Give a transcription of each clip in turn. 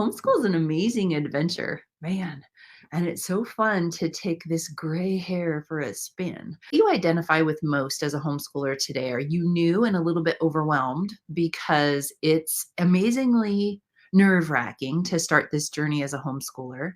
Homeschool is an amazing adventure, man. And it's so fun to take this gray hair for a spin. What do you identify with most as a homeschooler today? Are you new and a little bit overwhelmed because it's amazingly nerve-wracking to start this journey as a homeschooler?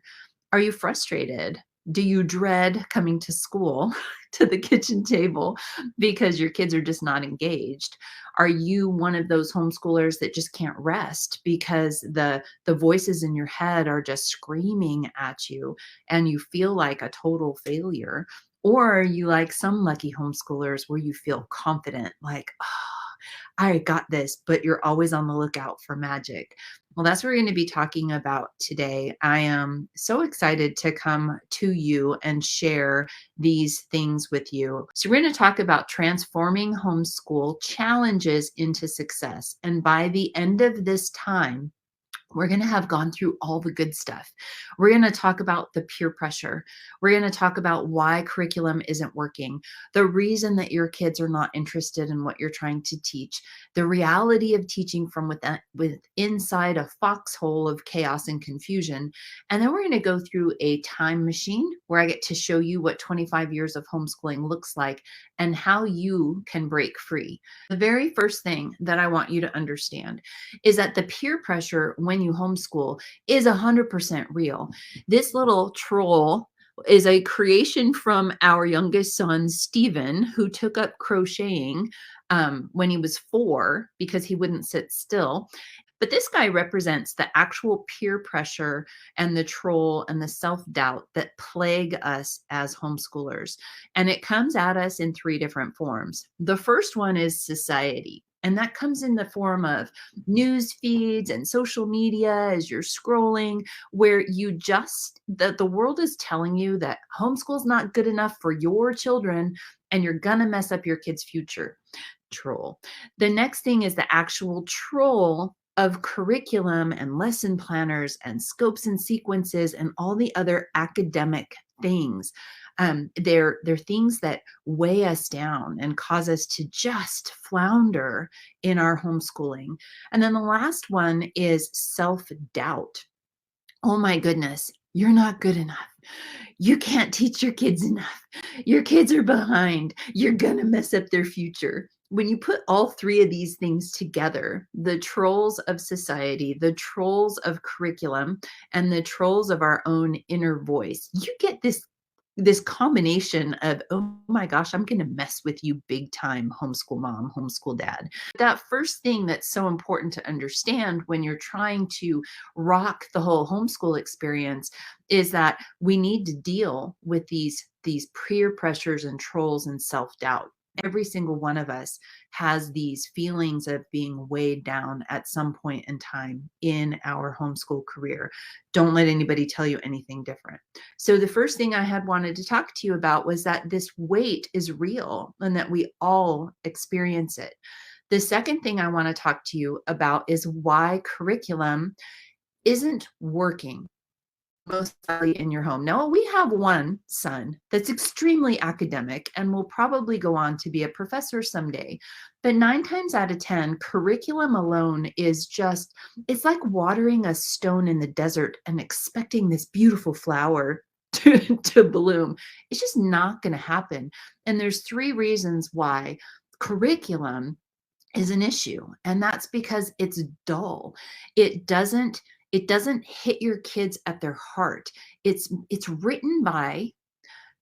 Are you frustrated? Do you dread coming to school, to the kitchen table, because your kids are just not engaged? Are you one of those homeschoolers that just can't rest because the voices in your head are just screaming at you and you feel like a total failure? Or are you like some lucky homeschoolers where you feel confident, like, "Ah, I got this," but you're always on the lookout for magic? Well, that's what we're going to be talking about today. I am so excited to come to you and share these things with you. So, we're going to talk about transforming homeschool challenges into success. And by the end of this time, we're going to have gone through all the good stuff. We're going to talk about the peer pressure. We're going to talk about why curriculum isn't working, the reason that your kids are not interested in what you're trying to teach, the reality of teaching from inside a foxhole of chaos and confusion. And then we're going to go through a time machine where I get to show you what 25 years of homeschooling looks like and how you can break free. The very first thing that I want you to understand is that the peer pressure when you homeschool is 100% real. This little troll is a creation from our youngest son, Stephen, who took up crocheting when he was 4 because he wouldn't sit still. But this guy represents the actual peer pressure and the troll and the self-doubt that plague us as homeschoolers. And it comes at us in 3 different forms. The first one is society. And that comes in the form of news feeds and social media as you're scrolling, where the world is telling you that homeschool's not good enough for your children and you're gonna mess up your kids' future. Troll. The next thing is the actual troll of curriculum and lesson planners and scopes and sequences and all the other academic things. They're things that weigh us down and cause us to just flounder in our homeschooling. And then the last one is self-doubt. Oh my goodness, you're not good enough. You can't teach your kids enough. Your kids are behind. You're going to mess up their future. When you put all 3 of these things together, the trolls of society, the trolls of curriculum, and the trolls of our own inner voice, you get this combination of, oh my gosh, I'm going to mess with you big time, homeschool mom, homeschool dad. That first thing that's so important to understand when you're trying to rock the whole homeschool experience is that we need to deal with these peer pressures and trolls and self-doubt. Every single one of us has these feelings of being weighed down at some point in time in our homeschool career. Don't let anybody tell you anything different. So the first thing I had wanted to talk to you about was that this weight is real and that we all experience it. The second thing I want to talk to you about is why curriculum isn't working most likely in your home. Now, we have one son that's extremely academic and will probably go on to be a professor someday. But 9 times out of 10, curriculum alone is just, it's like watering a stone in the desert and expecting this beautiful flower to bloom. It's just not going to happen. And there's 3 reasons why curriculum is an issue. And that's because it's dull. It doesn't hit your kids at their heart. It's written by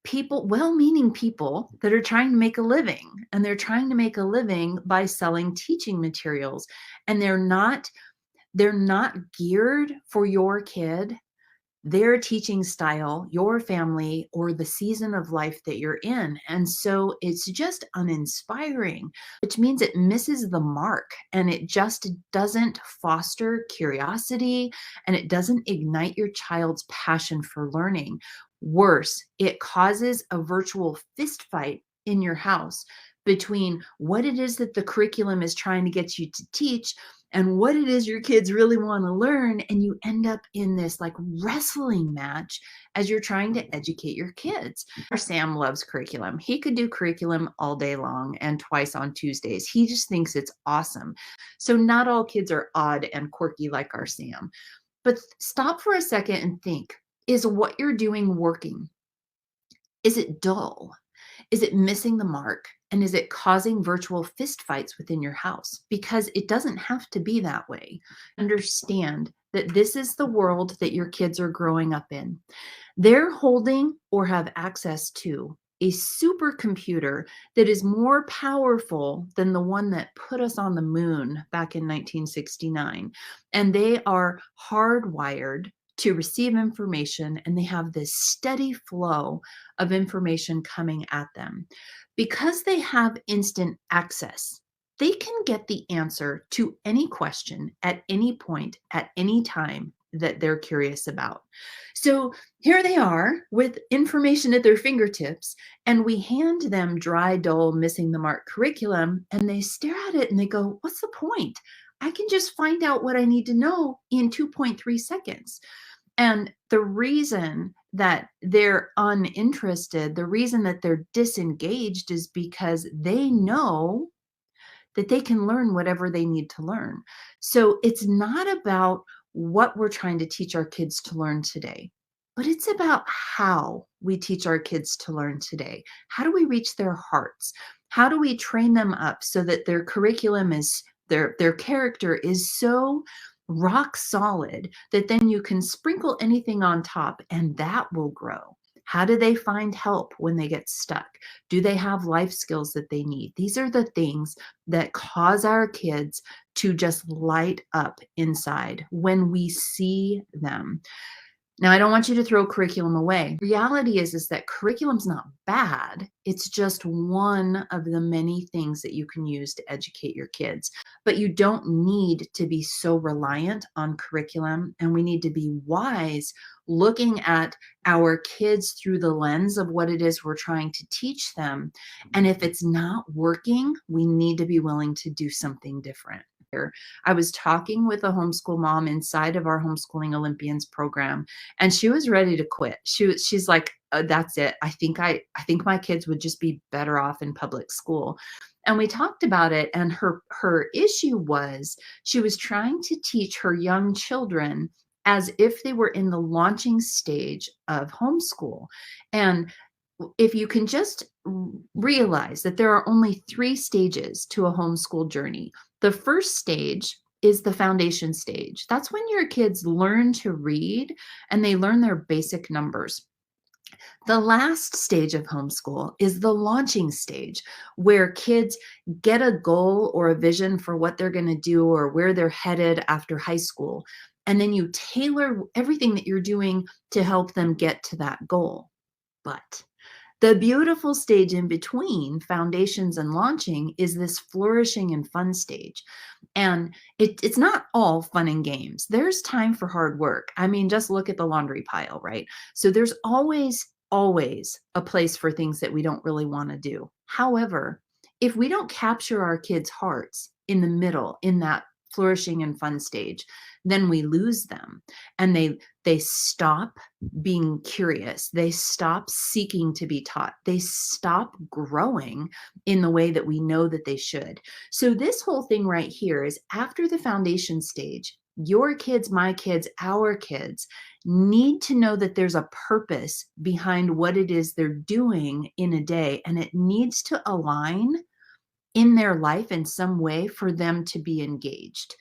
people, well-meaning people that are trying to make a living, and they're trying to make a living by selling teaching materials, and they're not geared for your kid, their teaching style, your family, or the season of life that you're in. And so it's just uninspiring, which means it misses the mark and it just doesn't foster curiosity and it doesn't ignite your child's passion for learning. Worse, it causes a virtual fist fight in your house between what it is that the curriculum is trying to get you to teach and what it is your kids really want to learn. And you end up in this like wrestling match as you're trying to educate your kids. Our Sam loves curriculum. He could do curriculum all day long and twice on Tuesdays. He just thinks it's awesome. So not all kids are odd and quirky like our Sam. But stop for a second and think, is what you're doing working? Is it dull? Is it missing the mark? And is it causing virtual fistfights within your house? Because it doesn't have to be that way. Understand that this is the world that your kids are growing up in. They're holding or have access to a supercomputer that is more powerful than the one that put us on the moon back in 1969. And they are hardwired to receive information, and they have this steady flow of information coming at them. Because they have instant access, they can get the answer to any question at any point, at any time that they're curious about. So here they are with information at their fingertips, and we hand them dry, dull, missing the mark curriculum, and they stare at it and they go, "What's the point? I can just find out what I need to know in 2.3 seconds." And the reason that they're uninterested, the reason that they're disengaged is because they know that they can learn whatever they need to learn. So it's not about what we're trying to teach our kids to learn today, but it's about how we teach our kids to learn today. How do we reach their hearts? How do we train them up so that their curriculum is their character is so rock solid that then you can sprinkle anything on top and that will grow? How do they find help when they get stuck? Do they have life skills that they need? These are the things that cause our kids to just light up inside when we see them. Now, I don't want you to throw curriculum away. Reality is that curriculum's not bad. It's just one of the many things that you can use to educate your kids. But you don't need to be so reliant on curriculum, and we need to be wise looking at our kids through the lens of what it is we're trying to teach them. And if it's not working, we need to be willing to do something different. I was talking with a homeschool mom inside of our Homeschooling Olympians program, and she was ready to quit. She's like, "That's it. I think my kids would just be better off in public school." And we talked about it, and her issue was she was trying to teach her young children as if they were in the launching stage of homeschool. And if you can just realize that there are only 3 stages to a homeschool journey. The first stage is the foundation stage. That's when your kids learn to read and they learn their basic numbers. The last stage of homeschool is the launching stage, where kids get a goal or a vision for what they're going to do or where they're headed after high school. And then you tailor everything that you're doing to help them get to that goal. But the beautiful stage in between foundations and launching is this flourishing and fun stage. And it's not all fun and games. There's time for hard work. I mean, just look at the laundry pile, right? So there's always a place for things that we don't really want to do. However, if we don't capture our kids' hearts in the middle, in that flourishing and fun stage, then we lose them, and they stop being curious. They stop seeking to be taught. They stop growing in the way that we know that they should. So this whole thing right here is after the foundation stage, your kids, my kids, our kids need to know that there's a purpose behind what it is they're doing in a day, and it needs to align in their life in some way for them to be engaged.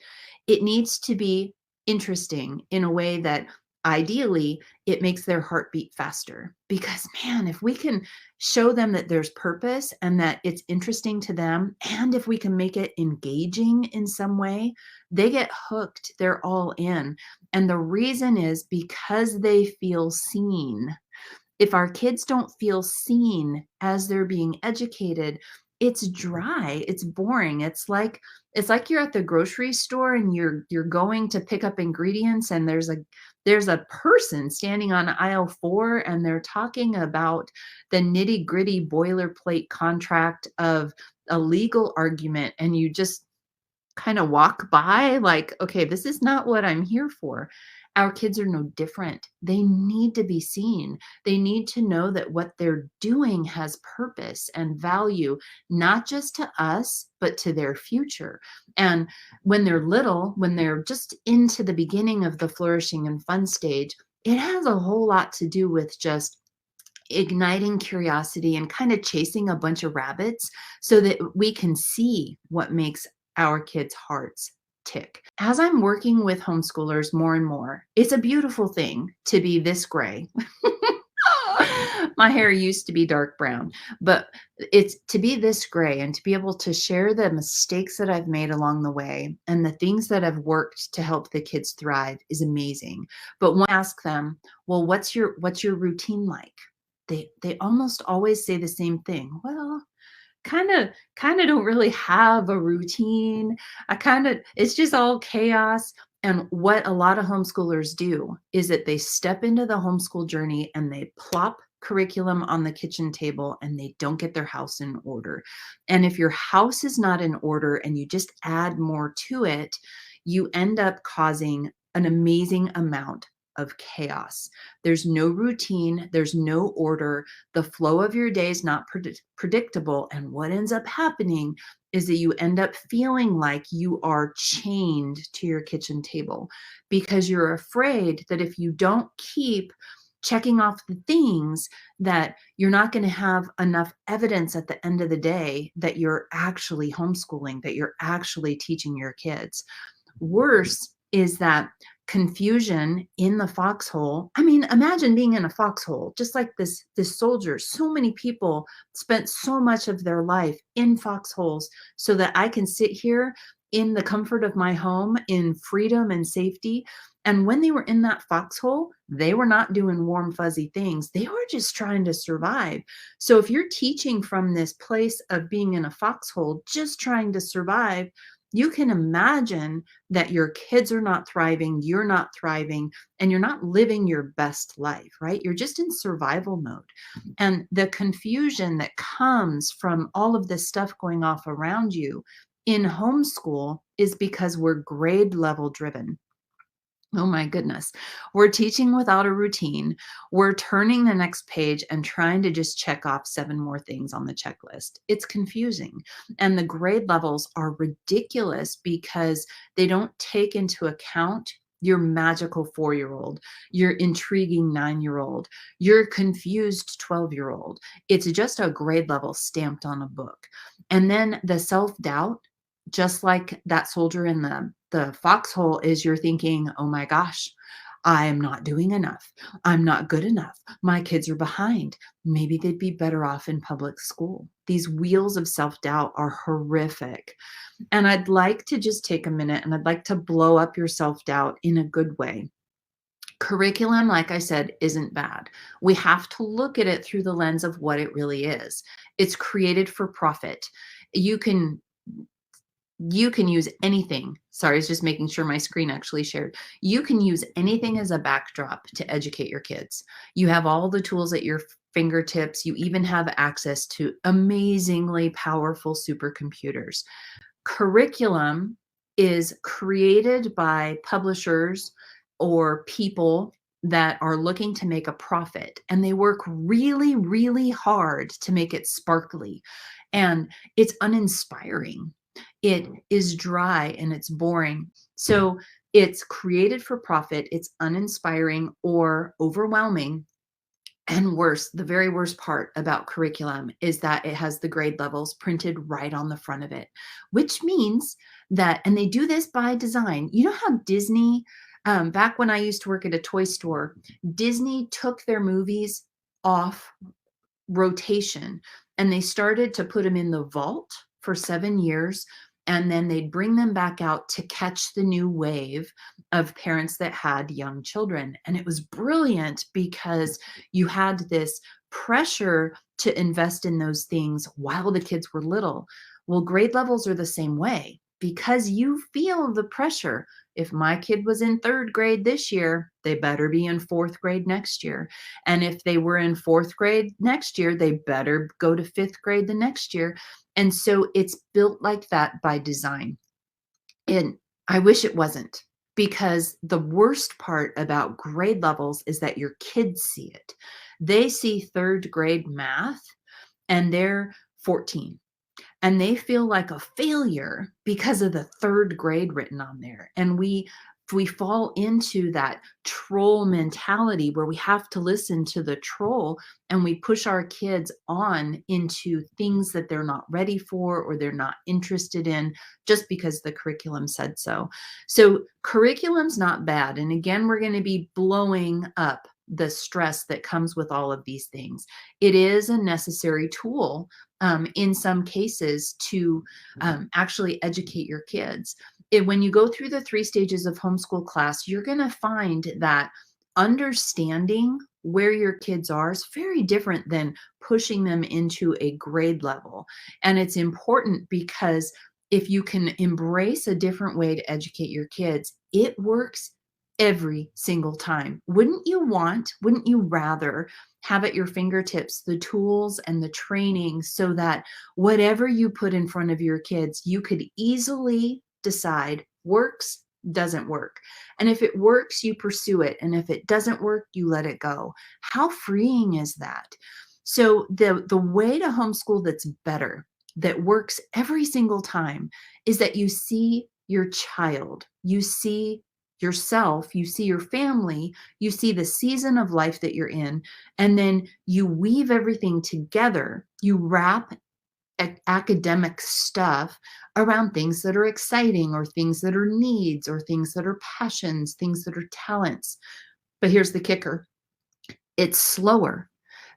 It needs to be interesting in a way that ideally it makes their heart beat faster. Because, man, if we can show them that there's purpose and that it's interesting to them, and if we can make it engaging in some way, they get hooked. They're all in. And the reason is because they feel seen. If our kids don't feel seen as they're being educated, it's dry, it's boring. It's like you're at the grocery store and you're going to pick up ingredients, and there's a person standing on aisle 4 and they're talking about the nitty-gritty boilerplate contract of a legal argument, and you just kind of walk by like, okay, this is not what I'm here for. Our kids are no different. They need to be seen. They need to know that what they're doing has purpose and value, not just to us, but to their future. And when they're little, when they're just into the beginning of the flourishing and fun stage, it has a whole lot to do with just igniting curiosity and kind of chasing a bunch of rabbits so that we can see what makes our kids' hearts tick. As I'm working with homeschoolers more and more, it's a beautiful thing to be this gray. My hair used to be dark brown, but it's to be this gray and to be able to share the mistakes that I've made along the way and the things that have worked to help the kids thrive is amazing. But when I ask them, well, what's your routine like? They almost always say the same thing. Well, kind of don't really have a routine. It's just all chaos. And what a lot of homeschoolers do is that they step into the homeschool journey and they plop curriculum on the kitchen table and they don't get their house in order. And if your house is not in order and you just add more to it, you end up causing an amazing amount of chaos. There's no routine, there's no order. The flow of your day is not predictable. And what ends up happening is that you end up feeling like you are chained to your kitchen table because you're afraid that if you don't keep checking off the things, that you're not going to have enough evidence at the end of the day that you're actually homeschooling, that you're actually teaching your kids. Worse is that confusion in the foxhole. I mean, imagine being in a foxhole, just like this soldier. So many people spent so much of their life in foxholes so that I can sit here in the comfort of my home in freedom and safety. And when they were in that foxhole, they were not doing warm, fuzzy things. They were just trying to survive. So if you're teaching from this place of being in a foxhole, just trying to survive, you can imagine that your kids are not thriving, you're not thriving, and you're not living your best life, right? You're just in survival mode. And the confusion that comes from all of this stuff going off around you in homeschool is because we're grade level driven. Oh my goodness. We're teaching without a routine. We're turning the next page and trying to just check off 7 more things on the checklist. It's confusing. And the grade levels are ridiculous because they don't take into account your magical 4-year-old, your intriguing 9-year-old, your confused 12-year-old. It's just a grade level stamped on a book. And then the self-doubt, just like that soldier in the foxhole, is you're thinking, oh my gosh, I am not doing enough. I'm not good enough. My kids are behind. Maybe they'd be better off in public school. These wheels of self-doubt are horrific. And I'd like to just take a minute and I'd like to blow up your self-doubt in a good way. Curriculum, like I said, isn't bad. We have to look at it through the lens of what it really is. It's created for profit. You can use anything. Sorry, I was just making sure my screen actually shared. You can use anything as a backdrop to educate your kids. You have all the tools at your fingertips. You even have access to amazingly powerful supercomputers. Curriculum is created by publishers or people that are looking to make a profit, and they work really, really hard to make it sparkly. And it's uninspiring. It is dry and it's boring. So it's created for profit, it's uninspiring or overwhelming. And worse, the very worst part about curriculum is that it has the grade levels printed right on the front of it, which means that, and they do this by design. You know how Disney, back when I used to work at a toy store, Disney took their movies off rotation and they started to put them in the vault for 7 years, and then they'd bring them back out to catch the new wave of parents that had young children. And it was brilliant because you had this pressure to invest in those things while the kids were little. Well, grade levels are the same way because you feel the pressure. If my kid was in 3rd grade this year, they better be in 4th grade next year. And if they were in 4th grade next year, they better go to 5th grade the next year. And so it's built like that by design. And I wish it wasn't. because the worst part about grade levels is that your kids see it. They see third grade math and they're 14 and they feel like a failure because of the third grade written on there. And we fall into that troll mentality where we have to listen to the troll and we push our kids on into things that they're not ready for or they're not interested in just because the curriculum said so. So curriculum's not bad. And again, we're going to be blowing up the stress that comes with all of these things. It is a necessary tool in some cases to actually educate your kids. When you go through the 3 stages of homeschool class, you're going to find that understanding where your kids are is very different than pushing them into a grade level. And it's important because if you can embrace a different way to educate your kids, it works every single time. Wouldn't you rather have at your fingertips the tools and the training so that whatever you put in front of your kids, you could easily decide works, doesn't work. And if it works, you pursue it. And if it doesn't work, you let it go. How freeing is that? So the way to homeschool that's better, that works every single time, is that you see your child, you see yourself, you see your family, you see the season of life that you're in, and then you weave everything together. You wrap academic stuff around things that are exciting or things that are needs or things that are passions, things that are talents. But here's the kicker. It's slower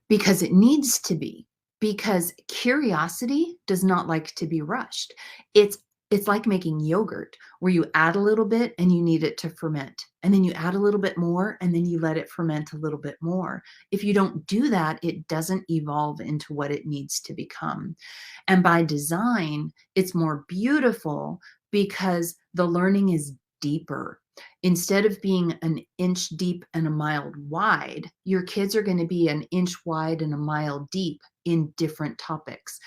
because it needs to be, because curiosity does not like to be rushed. It's like making yogurt where you add a little bit and you need it to ferment. And then you add a little bit more and then you let it ferment a little bit more. If you don't do that, it doesn't evolve into what it needs to become. And by design, it's more beautiful because the learning is deeper. Instead of being an inch deep and a mile wide, your kids are going to be an inch wide and a mile deep in different topics.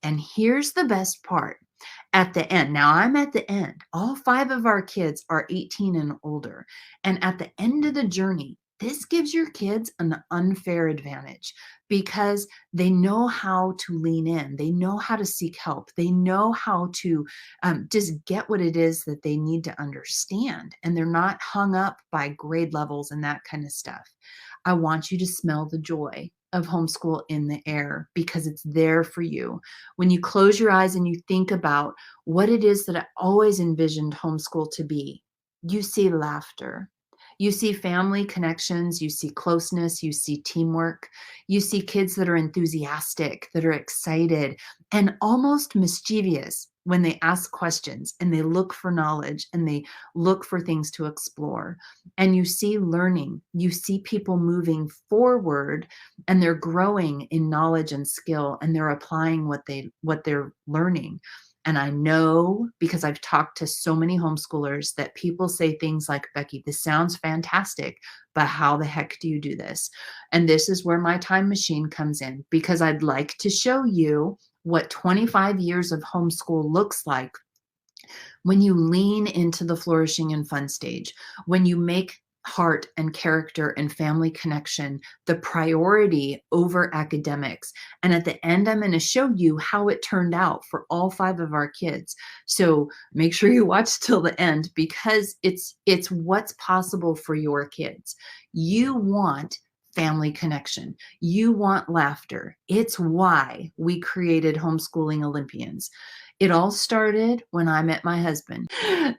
And here's the best part. At the end, now I'm at the end. All 5 of our kids are 18 and older. And at the end of the journey, this gives your kids an unfair advantage because they know how to lean in. They know how to seek help. They know how to just get what it is that they need to understand. And they're not hung up by grade levels and that kind of stuff. I want you to smell the joy of homeschool in the air because it's there for you. When you close your eyes and you think about what it is that I always envisioned homeschool to be, you see laughter. You see family connections, you see closeness, you see teamwork, you see kids that are enthusiastic, that are excited, and almost mischievous when they ask questions and they look for knowledge and they look for things to explore. And you see learning, you see people moving forward and they're growing in knowledge and skill and they're applying what they're learning. And I know because I've talked to so many homeschoolers that people say things like, Bekki, this sounds fantastic, but how the heck do you do this? And this is where my time machine comes in because I'd like to show you what 25 years of homeschool looks like when you lean into the flourishing and fun stage, when you make heart and character and family connection the priority over academics. And at the end, I'm going to show you how it turned out for all 5 of our kids. So make sure you watch till the end because it's what's possible for your kids. You want family connection. You want laughter. It's why we created Homeschooling Olympians. It all started when I met my husband.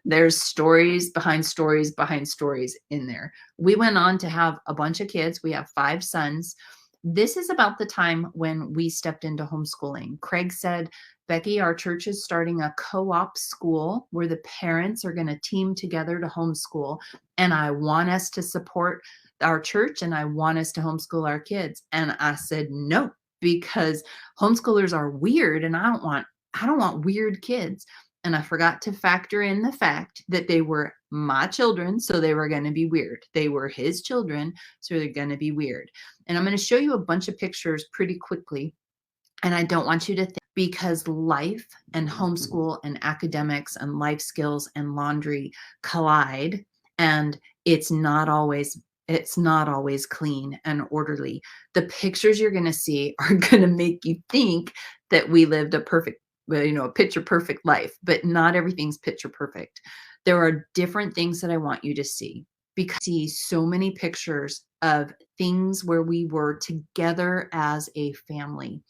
There's stories behind stories behind stories in there. We went on to have a bunch of kids. We have 5 sons. This is about the time when we stepped into homeschooling. Craig said, Bekki, our church is starting a co-op school where the parents are going to team together to homeschool. And I want us to support our church and I want us to homeschool our kids. And I said, no, because homeschoolers are weird and I don't want weird kids. And I forgot to factor in the fact that they were my children, so they were going to be weird. They were his children, so they're going to be weird. And I'm going to show you a bunch of pictures pretty quickly. And I don't want you to think because life and homeschool and academics and life skills and laundry collide and it's not always clean and orderly. The pictures you're going to see are going to make you think that we lived a perfect, well, a picture perfect life, but not everything's picture perfect. There are different things that I want you to see, because I see so many pictures of things where we were together as a family.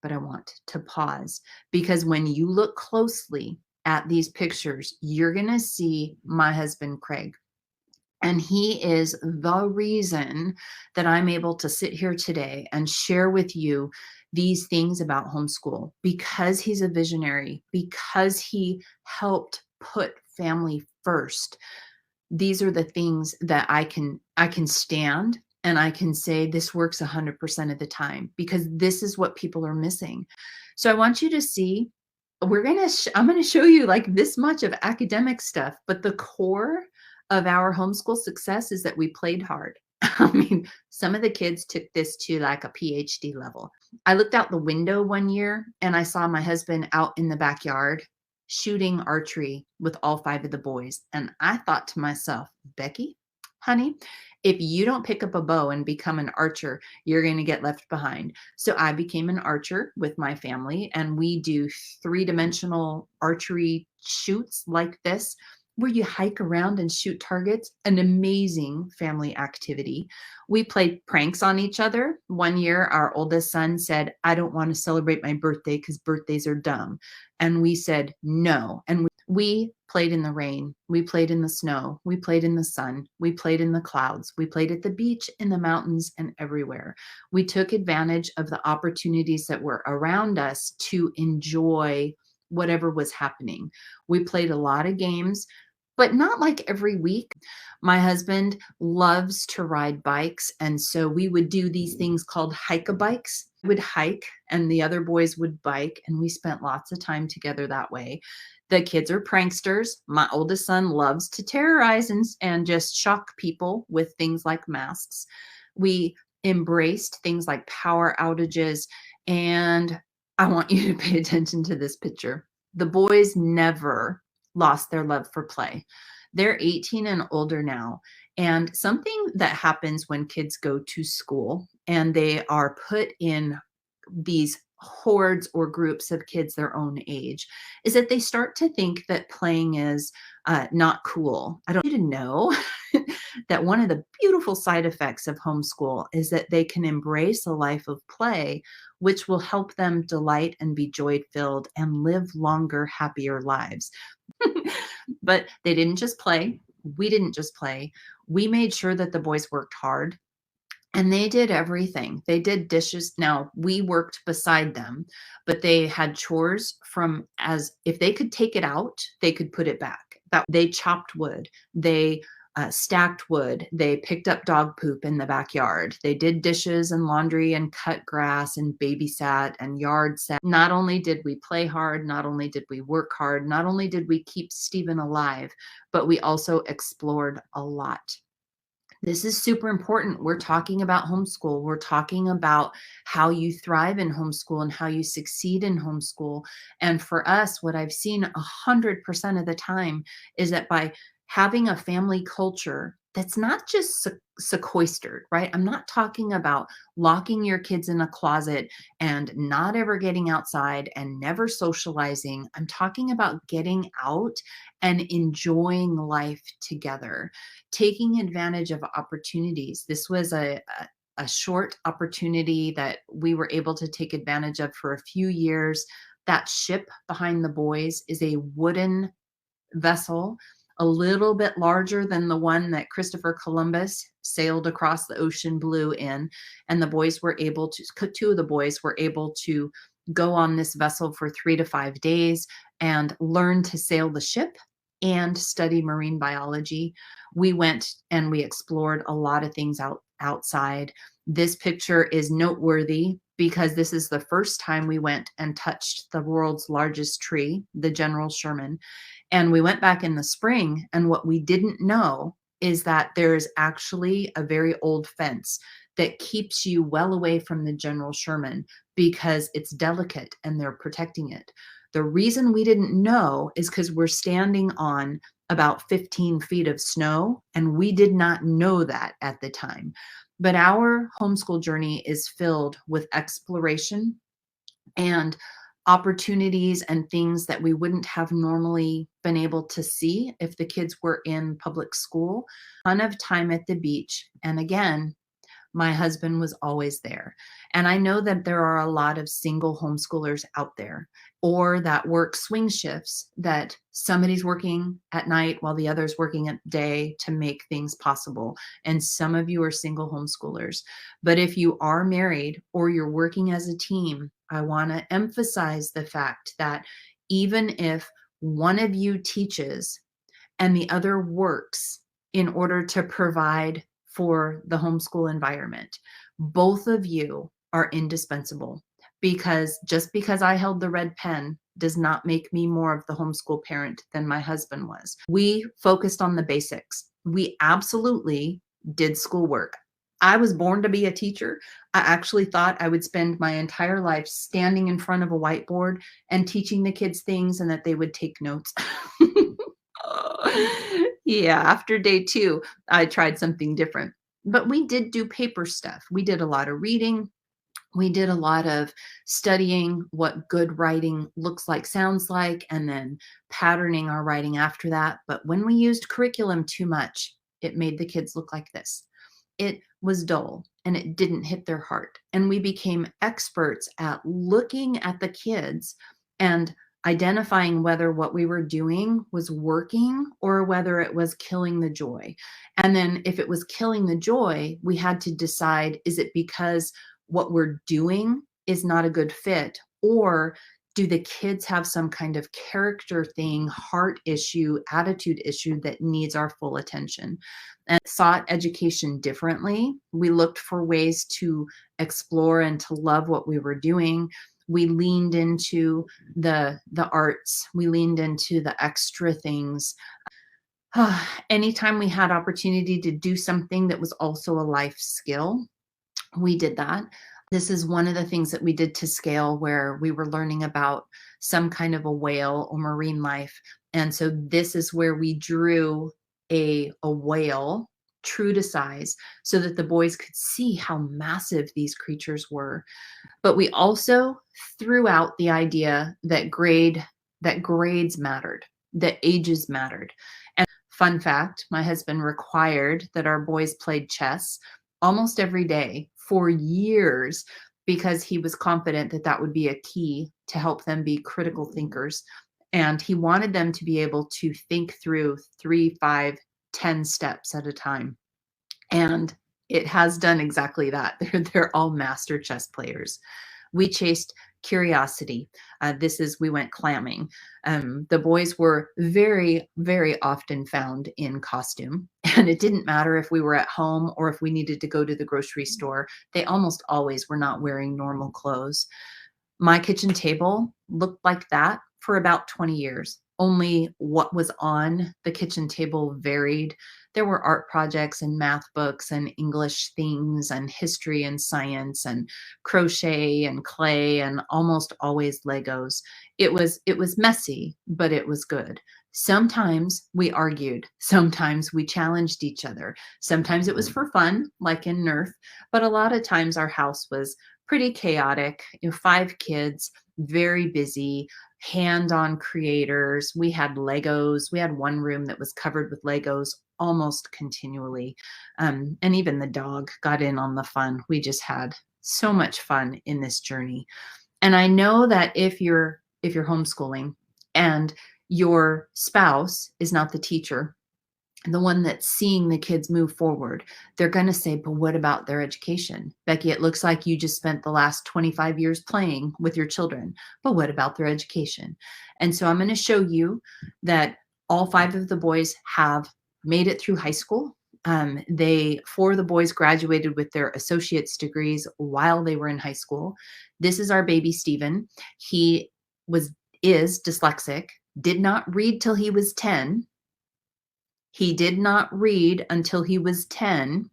But I want to pause, because when you look closely at these pictures, you're going to see my husband, Craig. And he is the reason that I'm able to sit here today and share with you these things about homeschool, because he's a visionary, because he helped put family first. These are the things that I can stand and I can say this works 100% of the time, because this is what people are missing. So I want you to see, I'm going to show you like this much of academic stuff, but the core of our homeschool success is that we played hard. I mean, some of the kids took this to like a PhD level. I looked out the window one year and I saw my husband out in the backyard shooting archery with all 5 of the boys. And I thought to myself, Bekki, honey, if you don't pick up a bow and become an archer, you're going to get left behind. So I became an archer with my family, and we do 3-dimensional archery shoots like this, where you hike around and shoot targets. An amazing family activity. We played pranks on each other. One year, our oldest son said, I don't want to celebrate my birthday because birthdays are dumb. And we said, no. And we played in the rain. We played in the snow. We played in the sun. We played in the clouds. We played at the beach, in the mountains, and everywhere. We took advantage of the opportunities that were around us to enjoy whatever was happening. We played a lot of games, but not like every week. My husband loves to ride bikes, and so we would do these things called hike-a-bikes. We would hike and the other boys would bike, and we spent lots of time together that way. The kids are pranksters. My oldest son loves to terrorize and just shock people with things like masks. We embraced things like power outages, and I want you to pay attention to this picture. The boys never lost their love for play. They're 18 and older now. And something that happens when kids go to school and they are put in these hordes or groups of kids their own age is that they start to think that playing is not cool. I don't want you to know that one of the beautiful side effects of homeschool is that they can embrace a life of play, which will help them delight and be joy-filled and live longer, happier lives. But they didn't just play. We didn't just play. We made sure that the boys worked hard. And they did everything. They did dishes. Now, we worked beside them, but they had chores from, as if they could take it out, they could put it back. That they chopped wood. They stacked wood. They picked up dog poop in the backyard. They did dishes and laundry and cut grass and babysat and yard sat. Not only did we play hard, not only did we work hard, not only did we keep Stephen alive, but we also explored a lot. This is super important. We're talking about homeschool. We're talking about how you thrive in homeschool and how you succeed in homeschool. And for us, what I've seen 100% of the time is that by having a family culture that's not just sequestered, right? I'm not talking about locking your kids in a closet and not ever getting outside and never socializing. I'm talking about getting out and enjoying life together, taking advantage of opportunities. This was a short opportunity that we were able to take advantage of for a few years. That ship behind the boys is a wooden vessel, a little bit larger than the one that Christopher Columbus sailed across the ocean blue in. And the boys were able to, 2 of the boys were able to go on this vessel for 3 to 5 days and learn to sail the ship and study marine biology. We went and we explored a lot of things outside. This picture is noteworthy because this is the first time we went and touched the world's largest tree, the General Sherman. And we went back in the spring, and what we didn't know is that there's actually a very old fence that keeps you well away from the General Sherman because it's delicate and they're protecting it. The reason we didn't know is because we're standing on about 15 feet of snow, and we did not know that at the time. But our homeschool journey is filled with exploration and opportunities and things that we wouldn't have normally been able to see if the kids were in public school. A ton of time at the beach. And again, my husband was always there. And I know that there are a lot of single homeschoolers out there, or that work swing shifts, that somebody's working at night while the other's working at day to make things possible. And some of you are single homeschoolers. But if you are married or you're working as a team, I want to emphasize the fact that even if one of you teaches and the other works in order to provide for the homeschool environment, both of you are indispensable, because just because I held the red pen does not make me more of the homeschool parent than my husband was. We focused on the basics. We absolutely did schoolwork. I was born to be a teacher. I actually thought I would spend my entire life standing in front of a whiteboard and teaching the kids things and that they would take notes. Yeah, after day 2, I tried something different. But we did do paper stuff. We did a lot of reading. We did a lot of studying what good writing looks like, sounds like, and then patterning our writing after that. But when we used curriculum too much, it made the kids look like this. It was dull and it didn't hit their heart. And we became experts at looking at the kids and identifying whether what we were doing was working or whether it was killing the joy. And then if it was killing the joy, we had to decide, is it because what we're doing is not a good fit, or do the kids have some kind of character thing, heart issue, attitude issue that needs our full attention? And sought education differently. We looked for ways to explore and to love what we were doing. We leaned into the arts. We leaned into the extra things. Anytime we had opportunity to do something that was also a life skill, we did that. This is one of the things that we did to scale, where we were learning about some kind of a whale or marine life. And so this is where we drew a whale true to size so that the boys could see how massive these creatures were. But we also threw out the idea that grades mattered, that ages mattered. And fun fact, my husband required that our boys played chess almost every day for years, because he was confident that that would be a key to help them be critical thinkers. And he wanted them to be able to think through 3, 5, 10 steps at a time. And it has done exactly that. They're all master chess players. We chased curiosity. We went clamming. The boys were very, very often found in costume. And it didn't matter if we were at home or if we needed to go to the grocery store. They almost always were not wearing normal clothes. My kitchen table looked like that for about 20 years. Only what was on the kitchen table varied. There were art projects and math books and English things and history and science and crochet and clay and almost always Legos. It was messy, but it was good. Sometimes we argued. Sometimes we challenged each other. Sometimes it was for fun, like in Nerf, but a lot of times our house was pretty chaotic. 5 kids, very busy, hand-on creators. We had Legos. We had one room that was covered with Legos almost continually. And even the dog got in on the fun. We just had so much fun in this journey. And I know that if you're homeschooling and your spouse is not the teacher, the one that's seeing the kids move forward, they're going to say, but what about their education? Bekki, it looks like you just spent the last 25 years playing with your children, but what about their education? And so I'm going to show you that all 5 of the boys have made it through high school. 4 of the boys graduated with their associate's degrees while they were in high school. This is our baby, Steven. He is dyslexic, did not read till he was 10. He did not read until he was 10,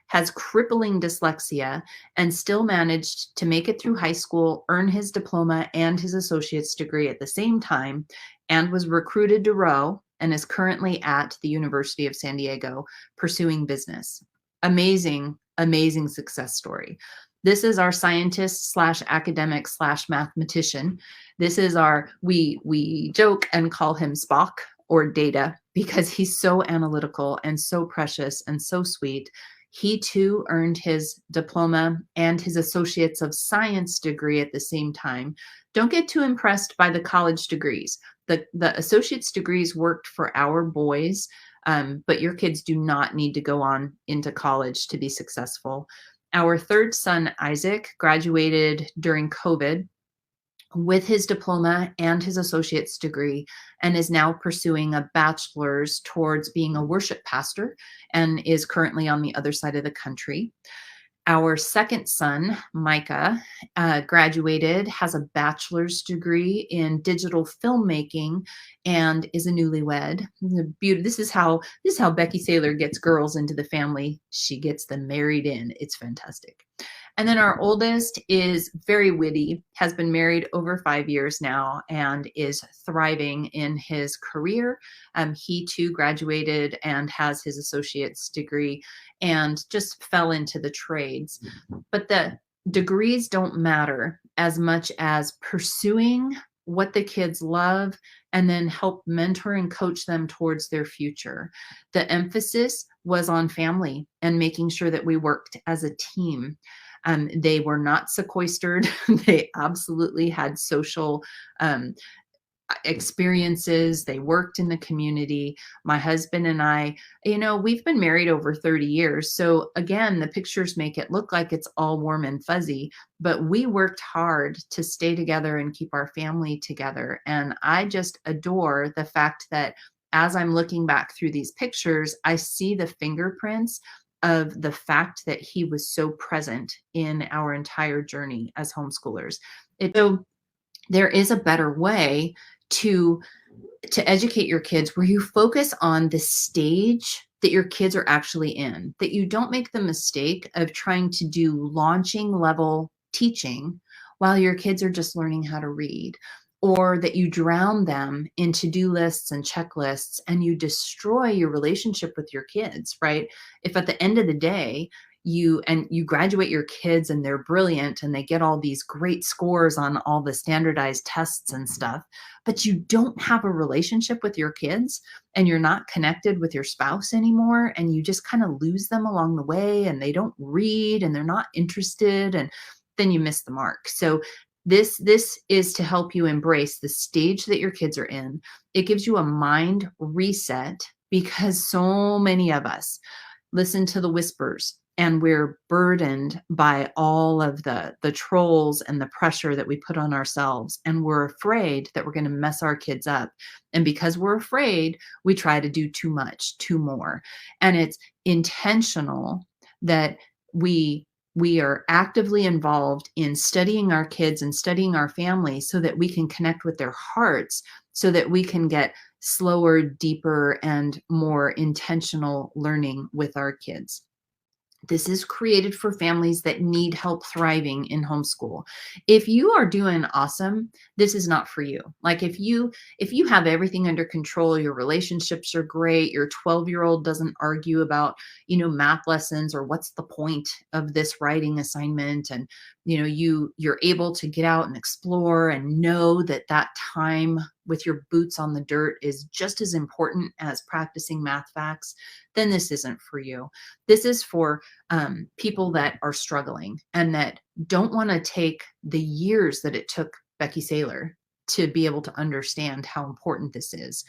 has crippling dyslexia, and still managed to make it through high school, earn his diploma and his associate's degree at the same time, and was recruited to row and is currently at the University of San Diego pursuing business. Amazing, amazing success story. This is our scientist slash academic slash mathematician. This is our, we joke and call him Spock or Data because he's so analytical and so precious and so sweet. He too earned his diploma and his Associates of Science degree at the same time. Don't get too impressed by the college degrees. The associate's degrees worked for our boys, but your kids do not need to go on into college to be successful. Our third son, Isaac, graduated during COVID with his diploma and his associate's degree and is now pursuing a bachelor's towards being a worship pastor and is currently on the other side of the country. Our second son, Micah, graduated, has a bachelor's degree in digital filmmaking, and is a newlywed. This is how Bekki Sayler gets girls into the family. She gets them married in. It's fantastic. And then our oldest is very witty, has been married over 5 years now, and is thriving in his career. He too graduated and has his associate's degree and just fell into the trades. But the degrees don't matter as much as pursuing what the kids love and then help mentor and coach them towards their future. The emphasis was on family and making sure that we worked as a team. They were not sequestered. They absolutely had social experiences. They worked in the community. My husband and I, we've been married over 30 years. So again, the pictures make it look like it's all warm and fuzzy, but we worked hard to stay together and keep our family together. And I just adore the fact that as I'm looking back through these pictures, I see the fingerprints of the fact that he was so present in our entire journey as homeschoolers. So there is a better way to educate your kids where you focus on the stage that your kids are actually in, that you don't make the mistake of trying to do launching level teaching while your kids are just learning how to read, or that you drown them in to-do lists and checklists and you destroy your relationship with your kids, right? If at the end of the day, you graduate your kids and they're brilliant and they get all these great scores on all the standardized tests and stuff, but you don't have a relationship with your kids and you're not connected with your spouse anymore, and you just kind of lose them along the way and they don't read and they're not interested, and then you miss the mark. So this is to help you embrace the stage that your kids are in. It gives you a mind reset because so many of us listen to the whispers and we're burdened by all of the trolls and the pressure that we put on ourselves. And we're afraid that we're going to mess our kids up. And because we're afraid, we try to do too much, too more. And it's intentional that we are actively involved in studying our kids and studying our family so that we can connect with their hearts, so that we can get slower, deeper, and more intentional learning with our kids. This is created for families that need help thriving in homeschool. If you are doing awesome, this is not for you. Like if you have everything under control, your relationships are great, your 12-year-old doesn't argue about, math lessons or what's the point of this writing assignment, and you're able to get out and explore and know that time with your boots on the dirt is just as important as practicing math facts, then this isn't for you. This is for people that are struggling and that don't want to take the years that it took Bekki Sayler to be able to understand how important this is.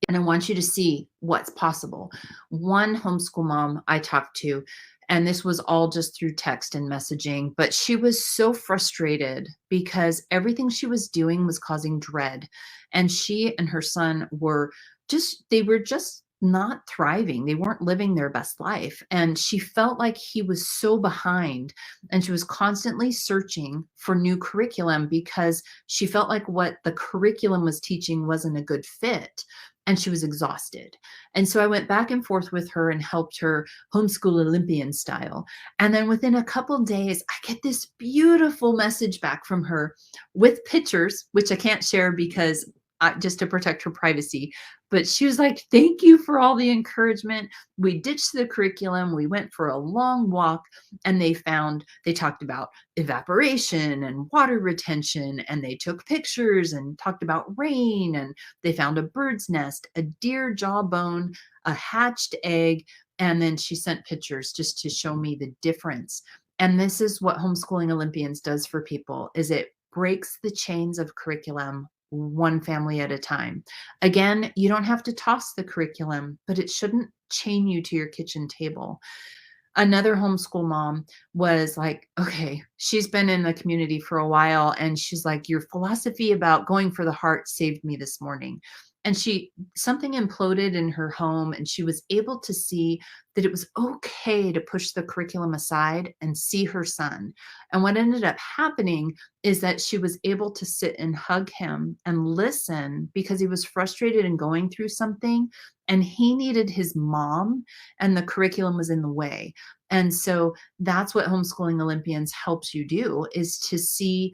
And I want you to see what's possible. One homeschool mom I talked to, and this was all just through text and messaging, but she was so frustrated because everything she was doing was causing dread. And she and her son were just not thriving. They weren't living their best life. And she felt like he was so behind, and she was constantly searching for new curriculum because she felt like what the curriculum was teaching wasn't a good fit. And she was exhausted. And so I went back and forth with her and helped her homeschool Olympian style. And then within a couple of days, I get this beautiful message back from her with pictures, which I can't share because just to protect her privacy. But she was like, "Thank you for all the encouragement." We ditched the curriculum. We went for a long walk, and they talked about evaporation and water retention, and they took pictures and talked about rain, and they found a bird's nest, a deer jawbone, a hatched egg, and then she sent pictures just to show me the difference. And this is what Homeschooling Olympians does for people, is it breaks the chains of curriculum one family at a time. Again, you don't have to toss the curriculum, but it shouldn't chain you to your kitchen table. Another homeschool mom was like, okay, she's been in the community for a while, and she's like, your philosophy about going for the heart saved me this morning. And something imploded in her home, and she was able to see that it was okay to push the curriculum aside and see her son. And what ended up happening is that she was able to sit and hug him and listen, because he was frustrated and going through something, and he needed his mom, and the curriculum was in the way. And so that's what Homeschooling Olympians helps you do, is to see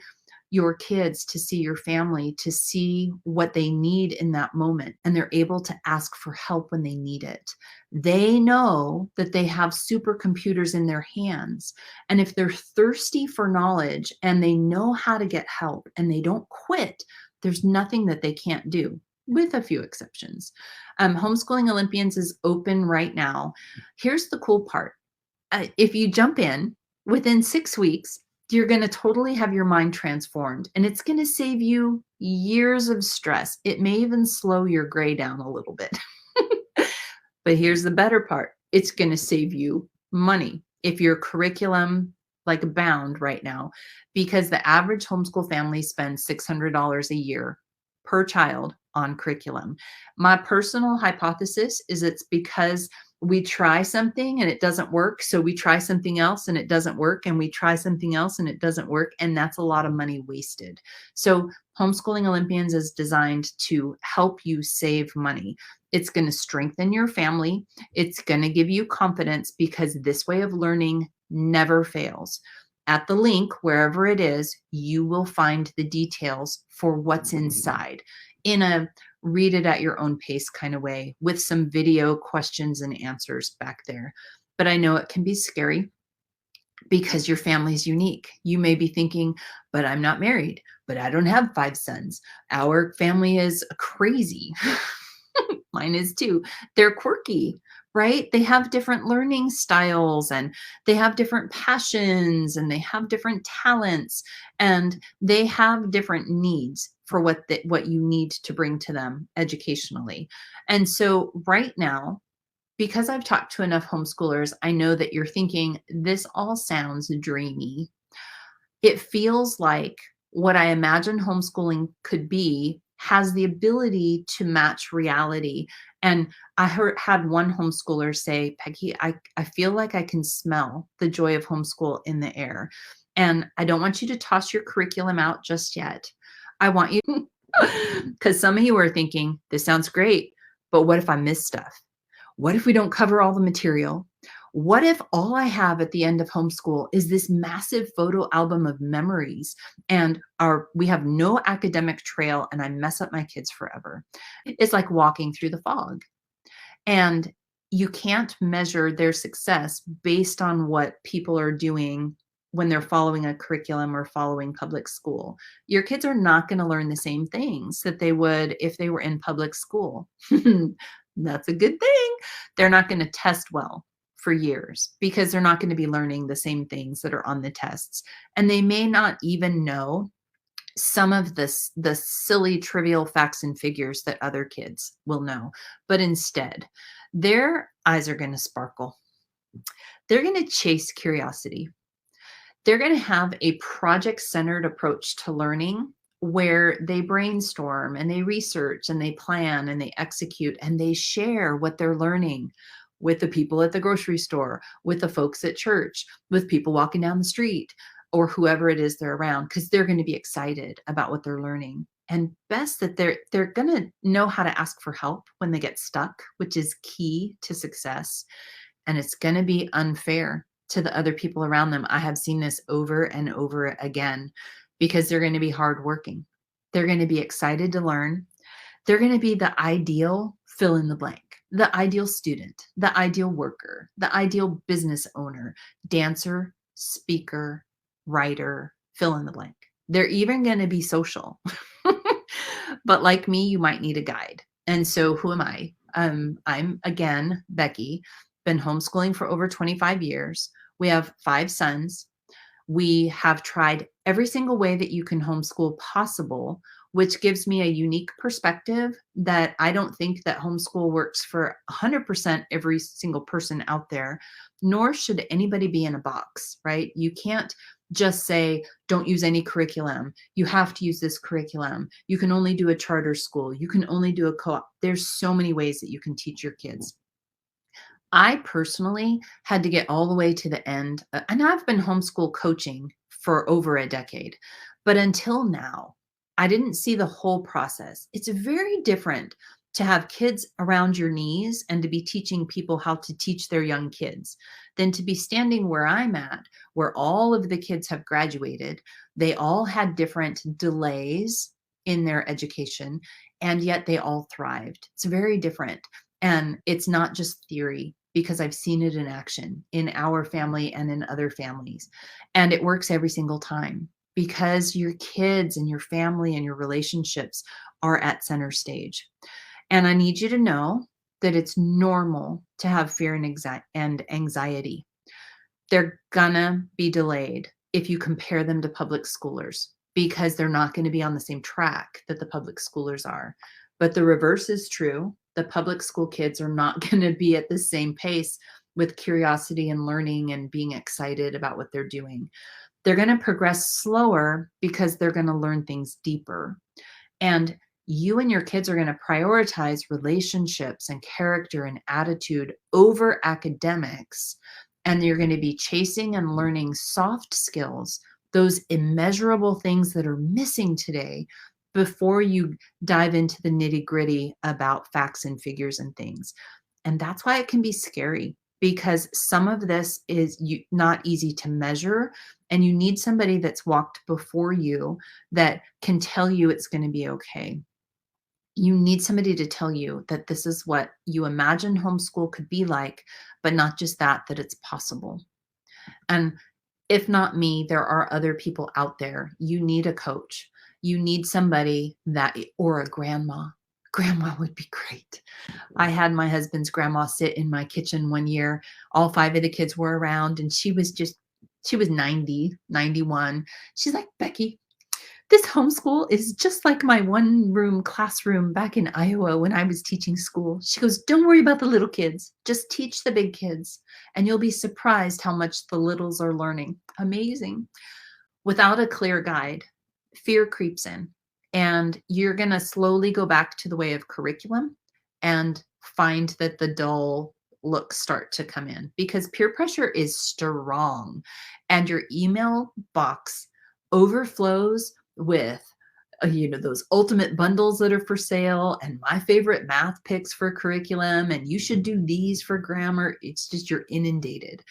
your kids, to see your family, to see what they need in that moment. And they're able to ask for help when they need it. They know that they have supercomputers in their hands. And if they're thirsty for knowledge and they know how to get help and they don't quit, there's nothing that they can't do, with a few exceptions. Homeschooling Olympians is open right now. Here's the cool part. If you jump in within 6 weeks, you're going to totally have your mind transformed, and it's going to save you years of stress. It may even slow your gray down a little bit. But here's the better part. It's going to save you money if your curriculum like bound right now, because the average homeschool family spends $600 a year per child on curriculum. My personal hypothesis is it's because we try something and it doesn't work. So we try something else and it doesn't work. And we try something else and it doesn't work. And that's a lot of money wasted. So Homeschooling Olympians is designed to help you save money. It's going to strengthen your family. It's going to give you confidence, because this way of learning never fails. At the link, wherever it is, you will find the details for what's inside in a read it at your own pace kind of way, with some video questions and answers back there. But I know it can be scary because your family's unique. You may be thinking, but I'm not married, but I don't have 5 sons. Our family is crazy. Mine is too. They're quirky, right? They have different learning styles, and they have different passions, and they have different talents, and they have different needs for what you need to bring to them educationally. And so right now, because I've talked to enough homeschoolers, I know that you're thinking, this all sounds dreamy. It feels like what I imagine homeschooling could be has the ability to match reality. And I had one homeschooler say, Bekki, I feel like I can smell the joy of homeschool in the air. And I don't want you to toss your curriculum out just yet. I want you, because some of you are thinking, this sounds great, but what if I miss stuff? What if we don't cover all the material? What if all I have at the end of homeschool is this massive photo album of memories, and we have no academic trail, and I mess up my kids forever? It's like walking through the fog. And you can't measure their success based on what people are doing when they're following a curriculum or following public school. Your kids are not going to learn the same things that they would if they were in public school. That's a good thing. They're not going to test well for years, because they're not going to be learning the same things that are on the tests. And they may not even know some of the silly, trivial facts and figures that other kids will know. But instead, their eyes are going to sparkle. They're going to chase curiosity. They're going to have a project-centered approach to learning, where they brainstorm and they research and they plan and they execute and they share what they're learning with the people at the grocery store, with the folks at church, with people walking down the street, or whoever it is they're around, because they're going to be excited about what they're learning. And best that they're going to know how to ask for help when they get stuck, which is key to success. And it's going to be unfair to the other people around them. I have seen this over and over again, because they're going to be hardworking. They're going to be excited to learn. They're going to be the ideal fill in the blank, the ideal student, the ideal worker, the ideal business owner, dancer, speaker, writer, fill in the blank. They're even going to be social. But like me, you might need a guide. And so who am I? I'm again, Bekki, been homeschooling for over 25 years. We have 5 sons. We have tried every single way that you can homeschool possible, which gives me a unique perspective that I don't think that homeschool works for 100% every single person out there, nor should anybody be in a box, right? You can't just say, don't use any curriculum. You have to use this curriculum. You can only do a charter school. You can only do a co-op. There's so many ways that you can teach your kids. I personally had to get all the way to the end, and I've been homeschool coaching for over a decade, but until now, I didn't see the whole process. It's very different to have kids around your knees and to be teaching people how to teach their young kids than to be standing where I'm at, where all of the kids have graduated. They all had different delays in their education, and yet they all thrived. It's very different. And it's not just theory, because I've seen it in action in our family and in other families. And it works every single time because your kids and your family and your relationships are at center stage. And I need you to know that it's normal to have fear and anxiety. They're gonna be delayed if you compare them to public schoolers because they're not going to be on the same track that the public schoolers are. But the reverse is true. The public school kids are not going to be at the same pace with curiosity and learning and being excited about what they're doing. They're going to progress slower because they're going to learn things deeper. And you and your kids are going to prioritize relationships and character and attitude over academics. And you're going to be chasing and learning soft skills, those immeasurable things that are missing today, before you dive into the nitty-gritty about facts and figures and things. And that's why it can be scary, because some of this is not easy to measure, and you need somebody that's walked before you that can tell you it's going to be okay. You need somebody to tell you that this is what you imagine homeschool could be like, but not just that, that it's possible. And if not me, there are other people out there. You need a coach. You need somebody that, or a grandma. Grandma would be great. I had my husband's grandma sit in my kitchen one year. All 5 of the kids were around, and she was 90, 91. She's like, Bekki, this homeschool is just like my 1-room classroom back in Iowa when I was teaching school. She goes, don't worry about the little kids. Just teach the big kids, and you'll be surprised how much the littles are learning. Amazing. Without a clear guide, fear creeps in, and you're going to slowly go back to the way of curriculum and find that the dull looks start to come in, because peer pressure is strong, and your email box overflows with those ultimate bundles that are for sale and my favorite math picks for curriculum, and you should do these for grammar. It's just, you're inundated.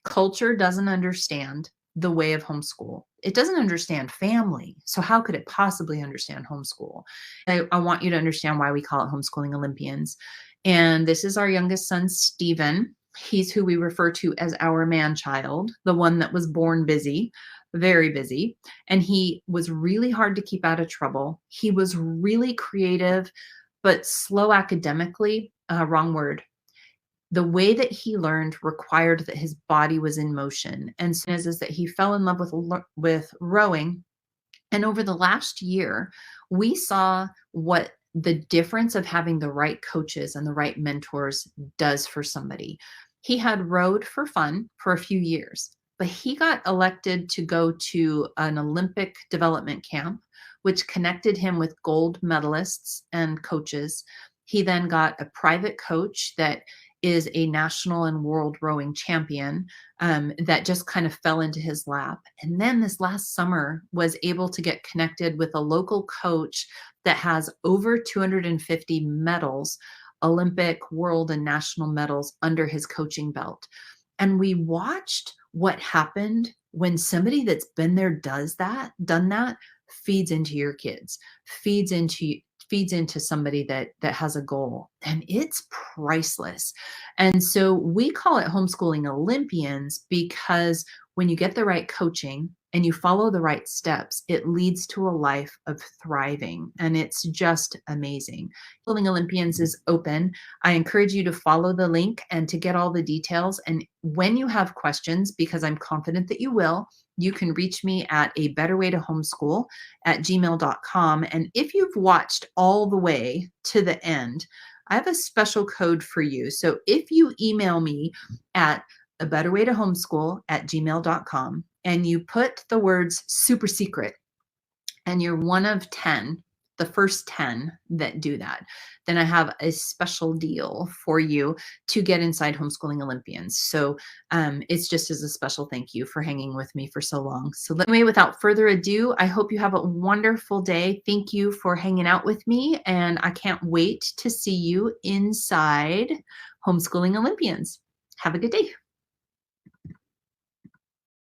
Culture doesn't understand the way of homeschool. It doesn't understand family. So how could it possibly understand homeschool? I want you to understand why we call it Homeschooling Olympians. And this is our youngest son, Stephen. He's who we refer to as our man child, the one that was born busy, very busy. And he was really hard to keep out of trouble. He was really creative, but slow academically. Wrong word. The way that he learned required that his body was in motion. And so is that he fell in love with rowing. And over the last year, we saw what the difference of having the right coaches and the right mentors does for somebody. He had rowed for fun for a few years, but he got elected to go to an Olympic development camp, which connected him with gold medalists and coaches. He then got a private coach that is a national and world rowing champion, that just kind of fell into his lap. And then this last summer was able to get connected with a local coach that has over 250 medals, Olympic, world, and national medals under his coaching belt. And we watched what happened when somebody that's been there done that, feeds into your kids, feeds feeds into somebody that has a goal, and it's priceless. And so we call it Homeschooling Olympians because when you get the right coaching and you follow the right steps, it leads to a life of thriving. And it's just amazing. Homeschooling Olympians is open. I encourage you to follow the link and to get all the details. And when you have questions, because I'm confident that you will, you can reach me at a better way to homeschool at gmail.com. And if you've watched all the way to the end, I have a special code for you. So if you email me at a better way to homeschool at gmail.com and you put the words super secret and you're one of 10, the first 10 that do that, then I have a special deal for you to get inside Homeschooling Olympians. So it's just as a special thank you for hanging with me for so long. So anyway, without further ado, I hope you have a wonderful day. Thank you for hanging out with me, and I can't wait to see you inside Homeschooling Olympians. Have a good day.